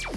Hey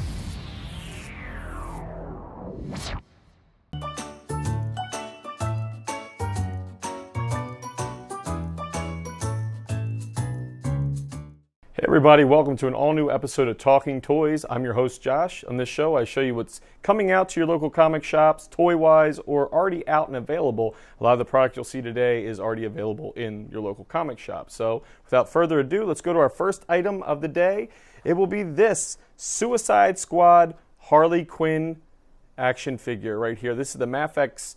everybody, welcome to an all-new episode of Talking Toys. I'm your host Josh. On this show I show you what's coming out to your local comic shops, toy-wise, or already out and available. A lot of the product you'll see today is already available in your local comic shop. So without further ado, let's go to our first item of the day. It will be this Suicide Squad Harley Quinn action figure right here. This is the Mafex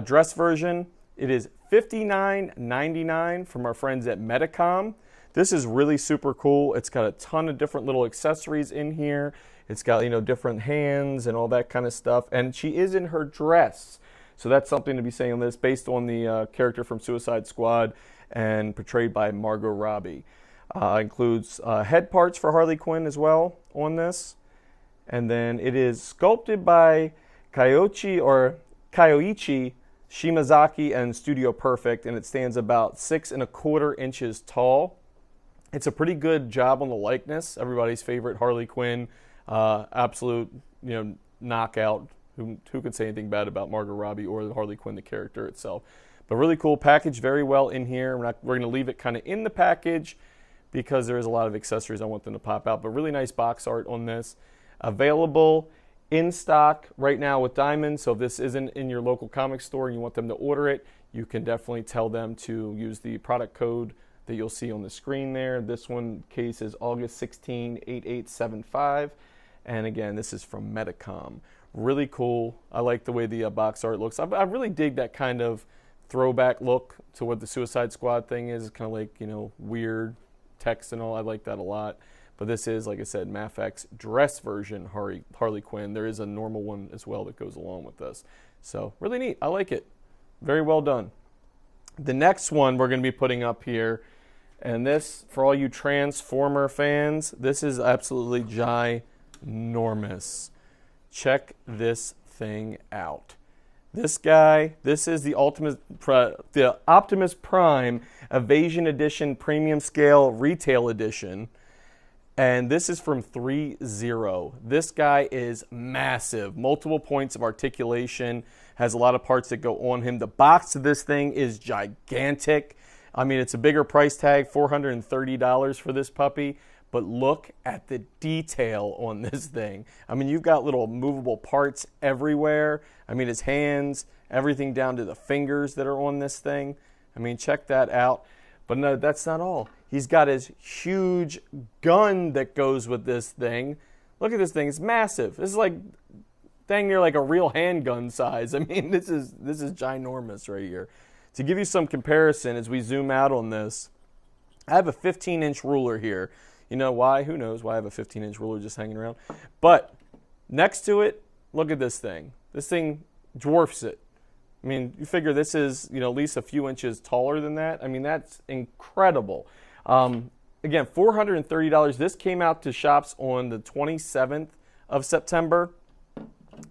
dress version. It is $59.99 from our friends at Medicom. This is really super cool. It's got a ton of different little accessories in here. It's got, different hands and all that kind of stuff. And she is in her dress. So that's something to be saying on this, based on the character from Suicide Squad and portrayed by Margot Robbie. Includes head parts for Harley Quinn as well on this. And then it is sculpted by Kyoichi Shimazaki and Studio Perfect. And it stands about 6¼ inches tall. It's a pretty good job on the likeness. Everybody's favorite Harley Quinn, absolute, knockout. Who could say anything bad about Margot Robbie or the Harley Quinn, the character itself? But really cool, packaged very well in here. We're going to leave it kind of in the package because there is a lot of accessories I want them to pop out. But really nice box art on this. Available in stock right now with Diamond. So if this isn't in your local comic store and you want them to order it, you can definitely tell them to use the product code that you'll see on the screen there. This one case is August 16, 8875. And again, this is from Medicom. Really cool. I like the way the box art looks. I really dig that kind of throwback look to what the Suicide Squad thing is. It's kind of like, weird text and all. I like that a lot. But this is, like I said, Mafex dress version Harley Quinn. There is a normal one as well that goes along with this. So really neat. I like it. Very well done. The next one we're going to be putting up here, and this, for all you Transformer fans, this is absolutely ginormous. Check this thing out. This guy, this is the Optimus Prime Evasion Edition Premium Scale Retail Edition. And this is from ThreeZero. This guy is massive. Multiple points of articulation. Has a lot of parts that go on him. The box of this thing is gigantic. I mean, it's a bigger price tag, $430 for this puppy. But look at the detail on this thing. I mean, you've got little movable parts everywhere. I mean, his hands, everything down to the fingers that are on this thing. I mean, check that out. But no, that's not all. He's got his huge gun that goes with this thing. Look at this thing. It's massive. This is like dang near like a real handgun size. I mean, this is ginormous right here. To give you some comparison as we zoom out on this, I have a 15-inch ruler here. You know why? Who knows why I have a 15-inch ruler just hanging around. But next to it, look at this thing. This thing dwarfs it. I mean, you figure this is, at least a few inches taller than that. I mean, that's incredible. Again, $430. This came out to shops on the 27th of September.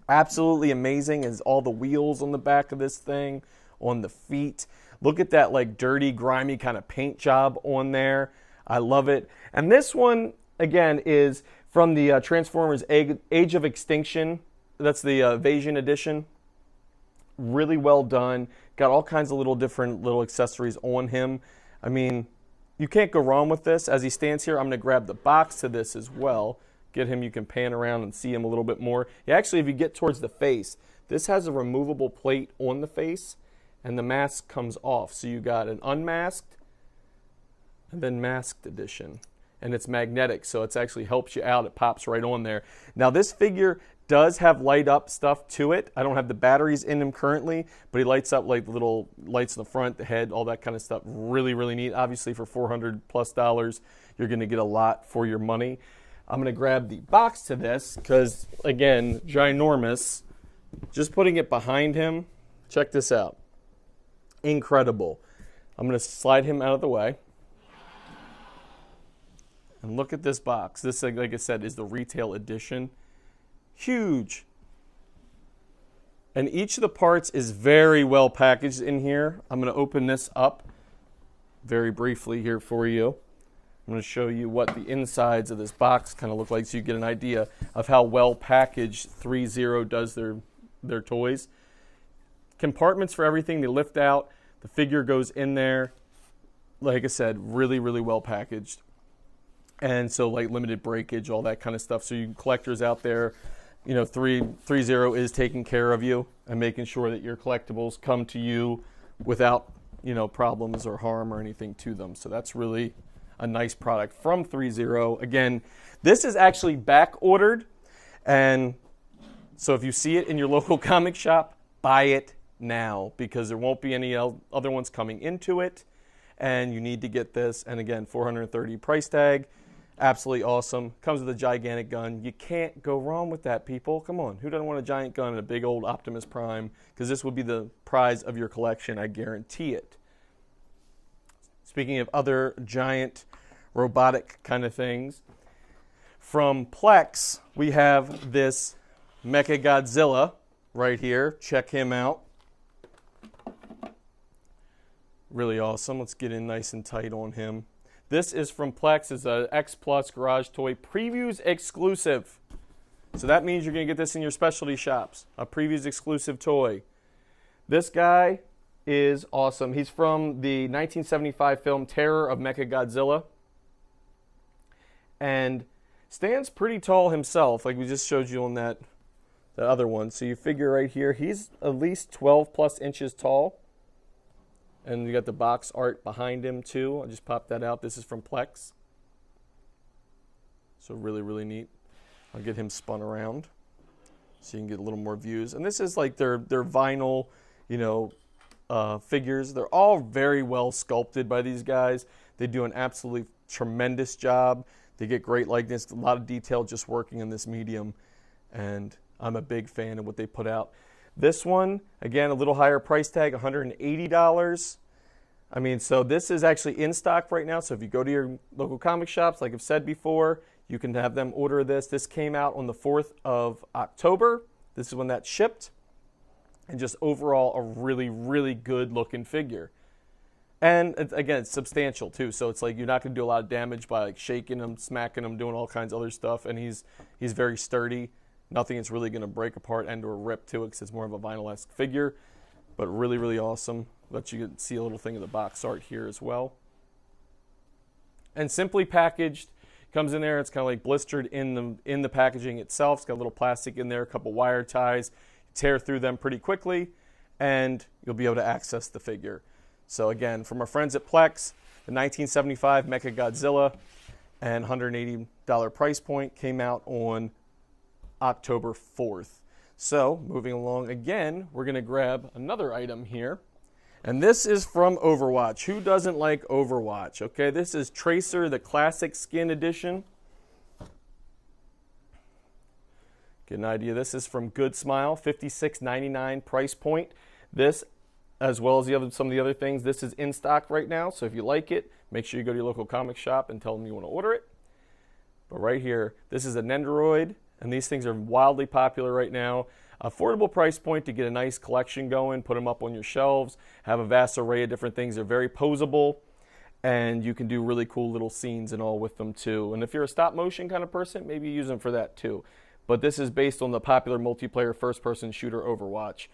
Absolutely amazing is all the wheels on the back of this thing, on the feet. Look at that like dirty, grimy kind of paint job on there. I love it. And this one, again, is from the Transformers Age of Extinction. That's the Evasion edition. Really well done. Got all kinds of different little accessories on him. I mean, you can't go wrong with this. As he stands here, I'm going to grab the box to this as well. Get him, you can pan around and see him a little bit more. Actually, if you get towards the face, this has a removable plate on the face, and the mask comes off. So you got an unmasked and then masked edition. And it's magnetic, so it actually helps you out. It pops right on there. Now, this figure does have light up stuff to it. I don't have the batteries in him currently, but he lights up like the little lights in the front, the head, all that kind of stuff. Really, really neat. Obviously, for $400+, you're going to get a lot for your money. I'm going to grab the box to this because, again, ginormous. Just putting it behind him. Check this out. Incredible. I'm going to slide him out of the way. And look at this box. This, like I said, is the retail edition. Huge. And each of the parts is very well packaged in here. I'm going to open this up very briefly here for you. I'm going to show you what the insides of this box kind of look like so you get an idea of how well packaged ThreeZero does their toys. Compartments for everything. They lift out. The figure goes in there. Like I said, really, really well packaged. And so like limited breakage, all that kind of stuff. So you collectors out there, you know, ThreeZero is taking care of you and making sure that your collectibles come to you without, you know, problems or harm or anything to them. So that's really a nice product from ThreeZero. Again, this is actually back ordered, and so if you see it in your local comic shop, buy it now because there won't be any other ones coming into it, and you need to get this. And again, $430 price tag, absolutely awesome. Comes with a gigantic gun. You can't go wrong with that, people. Come on, who doesn't want a giant gun and a big old Optimus Prime? Because this would be the prize of your collection, I guarantee it. Speaking of other giant robotic kind of things, from Plex, we have this MechaGodzilla right here. Check him out. Really awesome. Let's get in nice and tight on him. This is from Plex. It's a X Plus Garage Toy Previews exclusive. So that means you're going to get this in your specialty shops. A Previews exclusive toy. This guy is awesome. He's from the 1975 film Terror of MechaGodzilla, and stands pretty tall himself, like we just showed you on that other one. So you figure right here, he's at least 12 plus inches tall, and you got the box art behind him too. I'll just pop that out. This is from Plex, so really, really neat. I'll get him spun around so you can get a little more views. And this is like their vinyl, you know, figures. They're all very well sculpted by these guys. They do an absolutely tremendous job. They get great likeness, a lot of detail just working in this medium, and I'm a big fan of what they put out. This one, again, a little higher price tag, $180. I mean, so this is actually in stock right now, so if you go to your local comic shops, like I've said before, you can have them order this. This came out on the 4th of October. This is when that shipped. And just overall, a really, really good looking figure. And again, it's substantial too. So it's like you're not going to do a lot of damage by like shaking him, smacking him, doing all kinds of other stuff. And he's very sturdy. Nothing that's really going to break apart and or rip to it because it's more of a vinyl-esque figure. But really, really awesome. Let you see a little thing of the box art here as well. And simply packaged. Comes in there. It's kind of like blistered in the packaging itself. It's got a little plastic in there, a couple wire ties. Tear through them pretty quickly, and you'll be able to access the figure. So again, from our friends at Plex, the 1975 MechaGodzilla and $180 price point came out on October 4th. So moving along again, we're going to grab another item here, and this is from Overwatch. Who doesn't like Overwatch? Okay, this is Tracer, the Classic Skin Edition. Get an idea. This is from Good Smile, $56.99 price point. This, as well as some of the other things, this is in stock right now. So if you like it, make sure you go to your local comic shop and tell them you want to order it. But right here, this is a Nendoroid, and these things are wildly popular right now. Affordable price point to get a nice collection going, put them up on your shelves, have a vast array of different things. They're very posable, and you can do really cool little scenes and all with them too. And if you're a stop motion kind of person, maybe use them for that too. But this is based on the popular multiplayer first-person shooter Overwatch.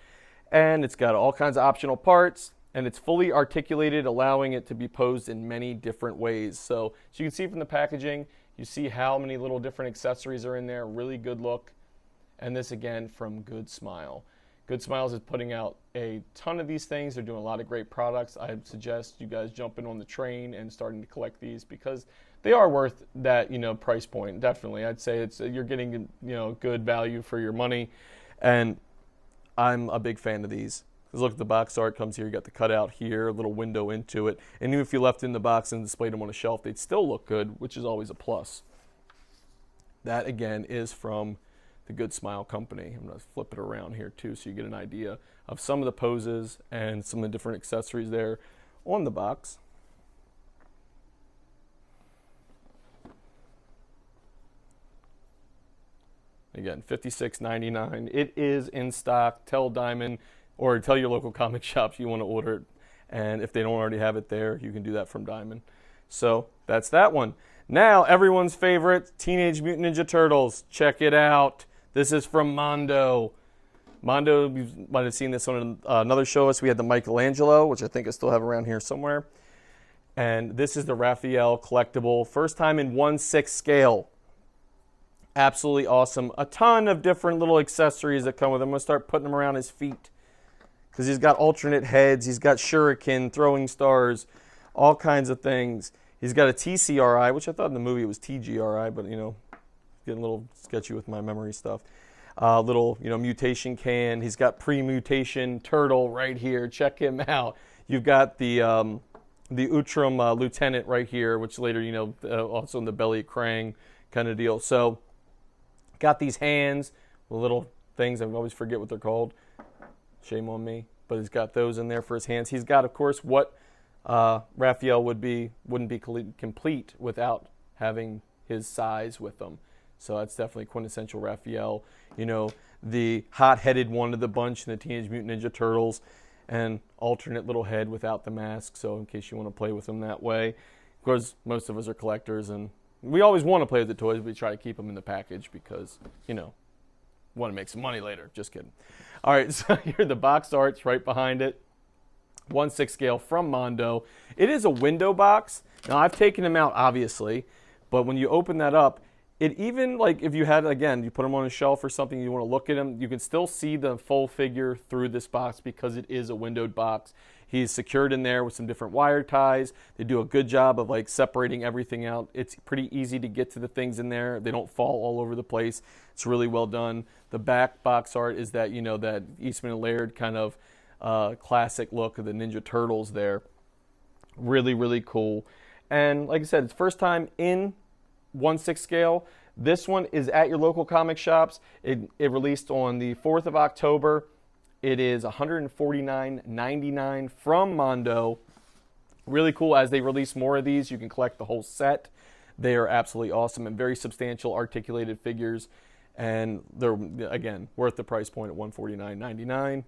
And it's got all kinds of optional parts, and it's fully articulated, allowing it to be posed in many different ways. So as you can see from the packaging, you see how many little different accessories are in there. Really good look. And this, again, from Good Smile. Good Smiles is putting out a ton of these things. They're doing a lot of great products. I suggest you guys jumping on the train and starting to collect these because they are worth that, price point. Definitely, I'd say you're getting, good value for your money, and I'm a big fan of these. Because look at the box art comes here. You got the cutout here, a little window into it, and even if you left in the box and displayed them on a shelf, they'd still look good, which is always a plus. That again is from the Good Smile company. I'm going to flip it around here too, so you get an idea of some of the poses and some of the different accessories there on the box. Again, $56.99. It is in stock. Tell Diamond or tell your local comic shops you want to order it. And if they don't already have it there, you can do that from Diamond. So That's that one. Now, everyone's favorite, Teenage Mutant Ninja Turtles. Check it out. This is from Mondo. Mondo, you might have seen this on another show. We had the Michelangelo, which I think I still have around here somewhere. And this is the Raphael collectible. First time in 1/6 scale. Absolutely awesome. A ton of different little accessories that come with him. I'm going to start putting them around his feet, because he's got alternate heads. He's got shuriken, throwing stars, all kinds of things. He's got a TCRI, which I thought in the movie it was TGRI, but, you know, getting a little sketchy with my memory stuff. Little, you know, mutation can. He's got pre-mutation turtle right here. Check him out. You've got the Utrum lieutenant right here, which later, you know, also in the belly Krang kind of deal. So, got these hands, the little things. I always forget what they're called. Shame on me. But he's got those in there for his hands. He's got, of course, what Raphael wouldn't be complete without having his size with them. So that's definitely quintessential Raphael. You know, the hot-headed one of the bunch in the Teenage Mutant Ninja Turtles, and alternate little head without the mask, so in case you want to play with them that way. Of course, most of us are collectors, and we always want to play with the toys, but we try to keep them in the package because, you know, want to make some money later. Just kidding. All right, so here are the box arts right behind it. 1/6 scale from Mondo. It is a window box. Now, I've taken them out, obviously, but when you open that up, it even, like, if you had, again, you put them on a shelf or something, you want to look at them, you can still see the full figure through this box because it is a windowed box. He's secured in there with some different wire ties. They do a good job of, like, separating everything out. It's pretty easy to get to the things in there. They don't fall all over the place. It's really well done. The back box art is that, you know, that Eastman and Laird kind of classic look of the Ninja Turtles there. Really, really cool. And like I said, it's first time in 1/6 scale. This one is at your local comic shops. It released on the 4th of October. It is $149.99 from Mondo. Really cool. As they release more of these, you can collect the whole set. They are absolutely awesome and very substantial articulated figures. And they're, again, worth the price point at $149.99.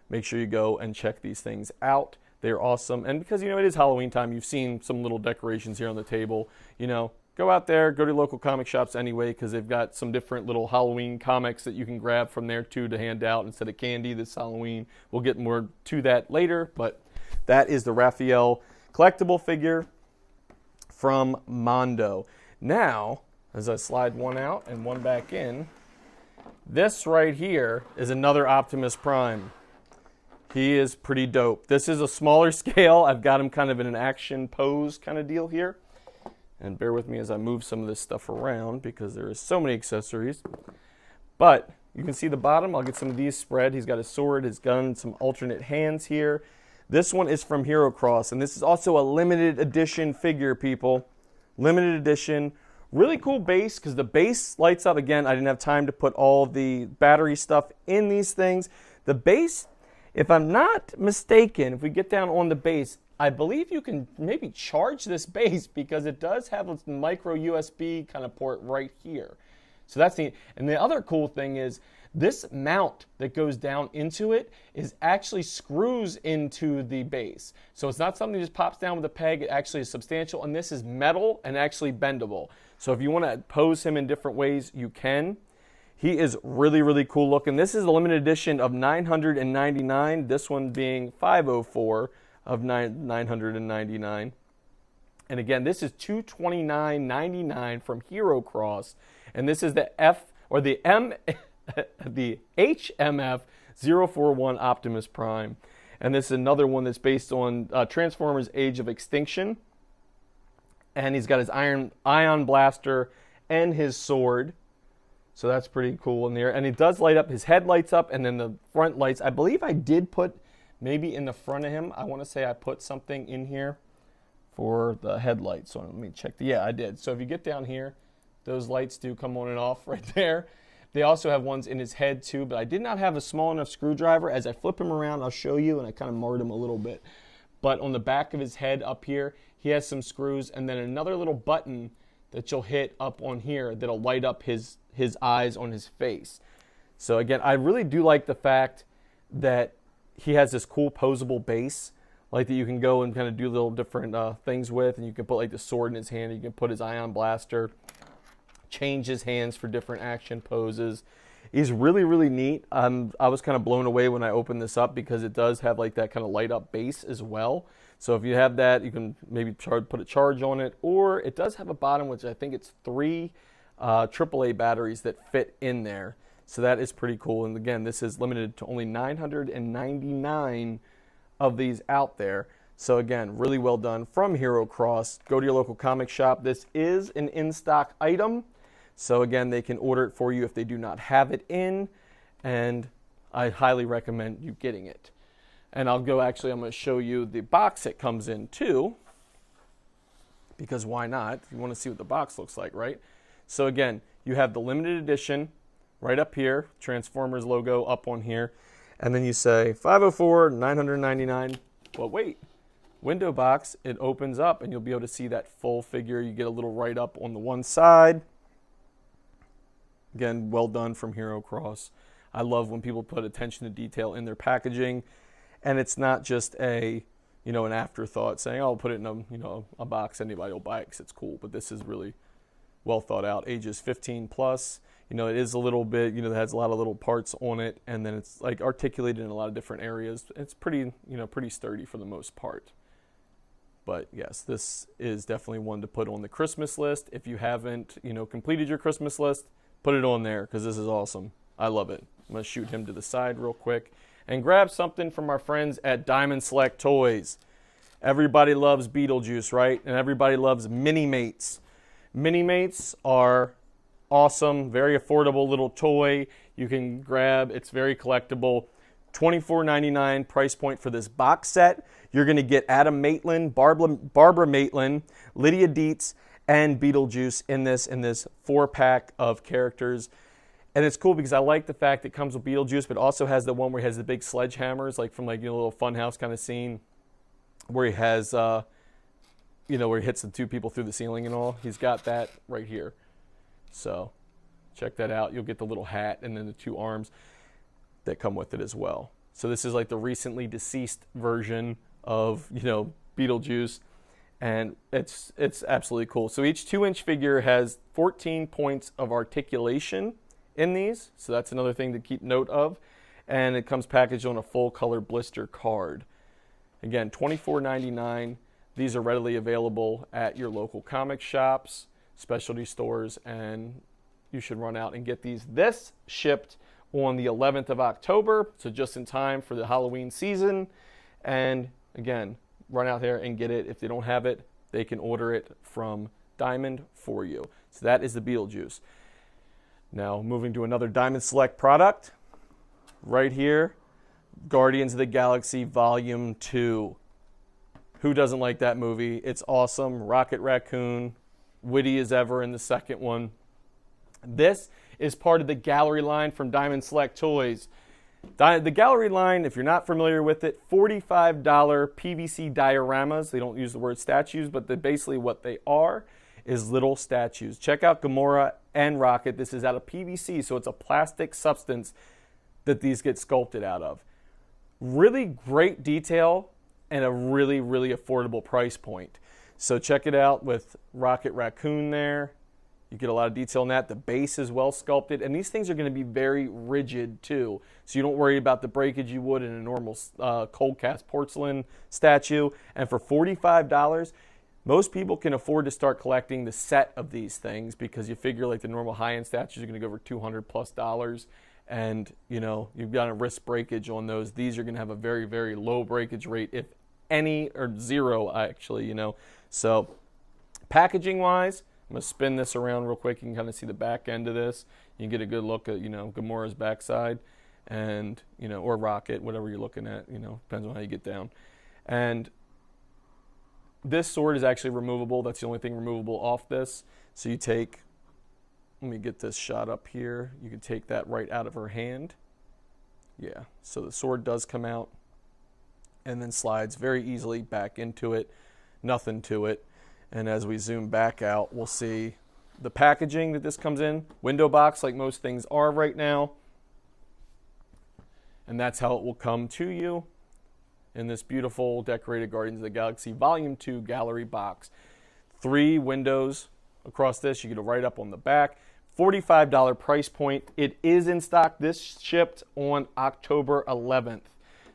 Make sure you go and check these things out. They're awesome. And because, you know, it is Halloween time, you've seen some little decorations here on the table. You know, go out there, go to local comic shops anyway, because they've got some different little Halloween comics that you can grab from there, too, to hand out instead of candy this Halloween. We'll get more to that later, but that is the Raphael collectible figure from Mondo. Now, as I slide one out and one back in, this right here is another Optimus Prime. He is pretty dope. This is a smaller scale. I've got him kind of in an action pose kind of deal here. And bear with me as I move some of this stuff around because there is so many accessories. But you can see the bottom. I'll get some of these spread. He's got his sword, his gun, some alternate hands here. This one is from Hero Cross, and this is also a limited edition figure, people. Limited edition. Really cool base because the base lights up. Again, I didn't have time to put all the battery stuff in these things. The base, if I'm not mistaken, if we get down on the base, I believe you can maybe charge this base because it does have a micro USB kind of port right here. So that's neat. And the other cool thing is this mount that goes down into it is actually screws into the base. So it's not something that just pops down with a peg. It actually is substantial. And this is metal and actually bendable. So if you want to pose him in different ways, you can. He is really, really cool looking. This is a limited edition of $999. This one being $504 of $999. And again, this is $229.99 from Hero Cross. And this is the the HMF 041 Optimus Prime. And this is another one that's based on Transformers Age of Extinction. And he's got his ion blaster and his sword. So that's pretty cool in there. And it does light up. His head lights up and then the front lights. I believe I did put maybe in the front of him. I want to say I put something in here for the headlights. So let me check. Yeah, I did. So if you get down here, those lights do come on and off right there. They also have ones in his head too, but I did not have a small enough screwdriver. As I flip him around, I'll show you, and I kind of marred him a little bit. But on the back of his head up here, he has some screws, and then another little button that you'll hit up on here that'll light up his eyes on his face. So again, I really do like the fact that he has this cool posable base like that you can go and kind of do little different things with, and you can put like the sword in his hand, you can put his ion blaster, change his hands for different action poses. He's really, really neat. I was kind of blown away when I opened this up because it does have like that kind of light up base as well. So if you have that, you can maybe put a charge on it, or it does have a bottom, which I think it's 3 AAA batteries that fit in there. So that is pretty cool. And again, this is limited to only 999 of these out there. So again, really well done from Hero Cross. Go to your local comic shop. This is an in-stock item. So again, they can order it for you if they do not have it in. And I highly recommend you getting it. And I'm going to show you the box it comes in too, because why not? You want to see what the box looks like, right? So again, you have the limited edition right up here, Transformers logo up on here, and then you say 504, 999. Well, wait, window box, it opens up and you'll be able to see that full figure. You get a little write up on the one side. Again, well done from Hero Cross. I love when people put attention to detail in their packaging. And it's not just an afterthought saying, oh, I'll put it in a box, anybody will buy it because it's cool. But this is really well thought out. Ages 15 plus. It is a little bit, it has a lot of little parts on it, and then it's like articulated in a lot of different areas. It's pretty, pretty sturdy for the most part. But yes, this is definitely one to put on the Christmas list. If you haven't, completed your Christmas list, put it on there because this is awesome. I love it. I'm going to shoot him to the side real quick and grab something from our friends at Diamond Select Toys. Everybody loves Beetlejuice, right? And everybody loves Minimates. Minimates are awesome, very affordable little toy. You can grab, it's very collectible. $24.99 price point for this box set. You're going to get Adam Maitland, Barbara Maitland, Lydia Dietz, and Beetlejuice in this 4-pack of characters. And it's cool because I like the fact it comes with Beetlejuice, but also has the one where he has the big sledgehammers, like from a little funhouse kind of scene, where he has, where he hits the 2 people through the ceiling and all. He's got that right here. So check that out. You'll get the little hat and then the 2 arms that come with it as well. So this is like the recently deceased version of, Beetlejuice. And it's absolutely cool. So each 2-inch figure has 14 points of articulation in these, so that's another thing to keep note of. And it comes packaged on a full color blister card. Again, $24.99. These are readily available at your local comic shops, specialty stores, and you should run out and get these. This shipped on the 11th of October, so just in time for the Halloween season. And again, run out there and get it. If they don't have it, they can order it from Diamond for you. So that is the Beetlejuice. Now, moving to another Diamond Select product, right here, Guardians of the Galaxy Volume 2. Who doesn't like that movie? It's awesome. Rocket Raccoon, witty as ever in the second one. This is part of the gallery line from Diamond Select Toys. The gallery line, if you're not familiar with it, $45 PVC dioramas. They don't use the word statues, but basically what they are is little statues. Check out Gamora and Rocket. This is out of PVC, so it's a plastic substance that these get sculpted out of. Really great detail and a really, really affordable price point. So check it out with Rocket Raccoon there. You get a lot of detail in that. The base is well sculpted, and these things are going to be very rigid too. So you don't worry about the breakage you would in a normal cold cast porcelain statue. And for $45, most people can afford to start collecting the set of these things because you figure like the normal high-end statues are going to go over $200+, and you've got to risk breakage on those. These are going to have a very, very low breakage rate, if any, or zero actually. So packaging-wise, I'm going to spin this around real quick. You can kind of see the back end of this. You can get a good look at Gamora's backside, and or Rocket, whatever you're looking at. Depends on how you get down. And this sword is actually removable. That's the only thing removable off this. So you take, let me get this shot up here. You can take that right out of her hand. Yeah, so the sword does come out and then slides very easily back into it. Nothing to it. And as we zoom back out, we'll see the packaging that this comes in. Window box, like most things are right now. And that's how it will come to you. in this beautiful decorated Guardians of the Galaxy Volume 2 gallery box. 3 windows across this. You get it right up on the back. $45 price point. It is in stock. This shipped on October 11th.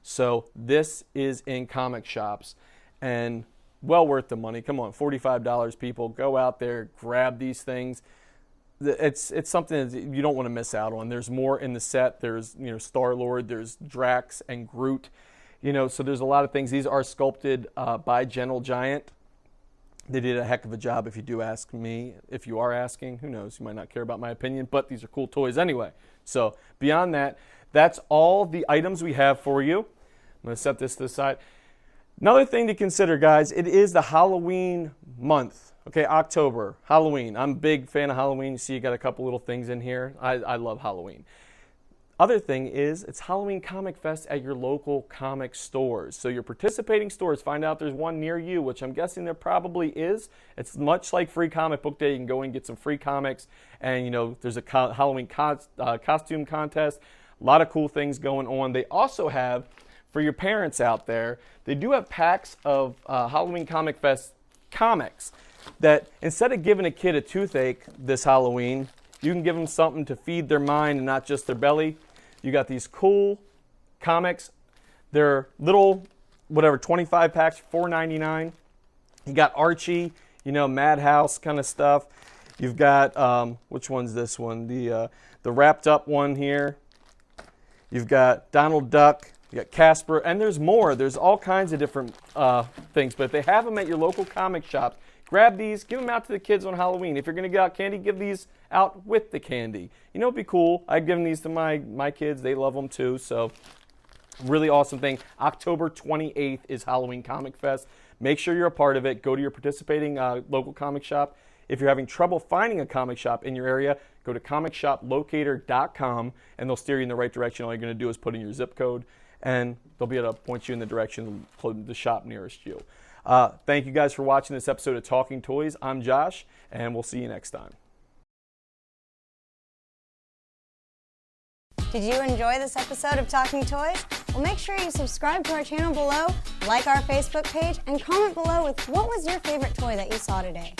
So this is in comic shops and well worth the money. Come on, $45, people. Go out there, grab these things. It's something that you don't want to miss out on. There's more in the set. There's, you know, Star-Lord, there's Drax and Groot. You know, so there's a lot of things. These are sculpted by Gentle Giant. They did a heck of a job, if you do ask me. If you are asking, who knows? You might not care about my opinion, but these are cool toys anyway. So beyond that, that's all the items we have for you. I'm going to set this to the side. Another thing to consider, guys, it is the Halloween month. Okay, October, Halloween. I'm a big fan of Halloween. You see, you got a couple little things in here. I love Halloween. Other thing is, it's Halloween Comic Fest at your local comic stores. So your participating stores, find out there's one near you, which I'm guessing there probably is. It's much like Free Comic Book Day. You can go and get some free comics. And, you know, there's a Halloween costume contest. A lot of cool things going on. They also have, for your parents out there, they do have packs of Halloween Comic Fest comics that instead of giving a kid a toothache this Halloween, you can give them something to feed their mind and not just their belly. You got these cool comics. They're little, whatever, 25 packs, $4.99. You got Archie, you know, Madhouse kind of stuff. You've got, which one's this one? The wrapped up one here. You've got Donald Duck. You got Casper, and there's more. There's all kinds of different things, but if they have them at your local comic shop, grab these, give them out to the kids on Halloween. If you're going to give out candy, give these out with the candy. You know, it'd be cool. I've given these to my kids. They love them too, so really awesome thing. October 28th is Halloween Comic Fest. Make sure you're a part of it. Go to your participating local comic shop. If you're having trouble finding a comic shop in your area, go to comicshoplocator.com, and they'll steer you in the right direction. All you're going to do is put in your zip code, and they'll be able to point you in the direction of the shop nearest you. Thank you guys for watching this episode of Talking Toys. I'm Josh, and we'll see you next time. Did you enjoy this episode of Talking Toys? Well, make sure you subscribe to our channel below, like our Facebook page, and comment below with what was your favorite toy that you saw today.